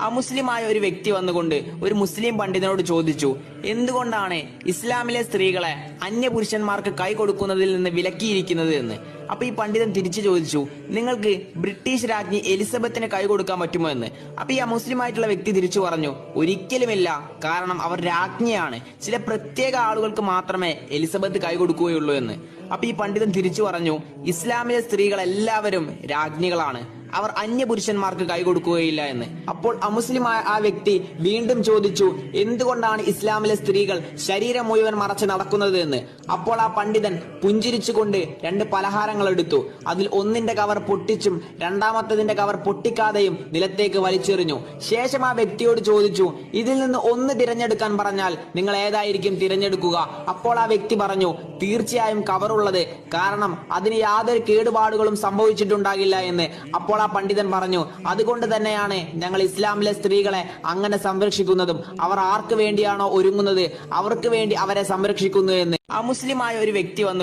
അമുസ്ലിമായ ഒരു വ്യക്തി വന്നുകൊണ്ട് ഒരു മുസ്ലിം പണ്ഡിതനോട് ചോദിച്ചു, എന്തുകൊണ്ടാണ് ഇസ്ലാമിലെ സ്ത്രീകളെ അന്യപുരുഷന്മാർക്ക് കൈ കൊടുക്കുന്നതിൽ നിന്ന് വിലക്കിയിരിക്കുന്നത് എന്ന്. അപ്പൊ ഈ പണ്ഡിതൻ തിരിച്ചു ചോദിച്ചു, നിങ്ങൾക്ക് ബ്രിട്ടീഷ് രാജ്ഞി എലിസബത്തിന് കൈ കൊടുക്കാൻ പറ്റുമോ എന്ന്. അപ്പൊ ഈ അമുസ്ലിമായിട്ടുള്ള വ്യക്തി തിരിച്ചു പറഞ്ഞു, ഒരിക്കലുമില്ല, കാരണം അവർ രാജ്ഞിയാണ്, ചില പ്രത്യേക ആളുകൾക്ക് മാത്രമേ എലിസബത്ത് കൈ കൊടുക്കുകയുള്ളൂ എന്ന്. അപ്പൊ ഈ പണ്ഡിതൻ തിരിച്ചു പറഞ്ഞു, ഇസ്ലാമിലെ സ്ത്രീകൾ എല്ലാവരും രാജ്ഞികളാണ്, അവർ അന്യപുരുഷന്മാർക്ക് കൈ കൊടുക്കുകയില്ല എന്ന്. അപ്പോൾ അമുസ്ലിമായ ആ വ്യക്തി വീണ്ടും ചോദിച്ചു, എന്തുകൊണ്ടാണ് ഇസ്ലാമിലെ സ്ത്രീകൾ ശരീരം മുഴുവൻ മറച്ച് നടക്കുന്നത് എന്ന്. അപ്പോൾ ആ പണ്ഡിതൻ പുഞ്ചിരിച്ചുകൊണ്ട് രണ്ട് പലഹാരങ്ങൾ എടുത്തു. അതിൽ ഒന്നിന്റെ കവർ പൊട്ടിച്ചും രണ്ടാമത്തതിന്റെ കവർ പൊട്ടിക്കാതെയും നിലത്തേക്ക് വലിച്ചെറിഞ്ഞു. ശേഷം ആ വ്യക്തിയോട് ചോദിച്ചു, ഇതിൽ നിന്ന് ഒന്ന് തിരഞ്ഞെടുക്കാൻ പറഞ്ഞാൽ നിങ്ങൾ ഏതായിരിക്കും തിരഞ്ഞെടുക്കുക? അപ്പോൾ ആ വ്യക്തി പറഞ്ഞു, തീർച്ചയായും കവറുള്ളത്, കാരണം അതിന് യാതൊരു കേടുപാടുകളും സംഭവിച്ചിട്ടുണ്ടാകില്ല എന്ന്. അപ്പോൾ ആ പണ്ഡിതൻ പറഞ്ഞു, അതുകൊണ്ട് തന്നെയാണ് ഞങ്ങൾ ഇസ്ലാമിലെ സ്ത്രീകളെ അങ്ങനെ സംരക്ഷിക്കുന്നതും അവർ ആർക്ക് വേണ്ടിയാണോ ഒരുങ്ങുന്നത് അവർക്ക് വേണ്ടി അവരെ സംരക്ഷിക്കുന്നു എന്ന്. അമുസ്ലിമായ ഒരു വ്യക്തി വന്നു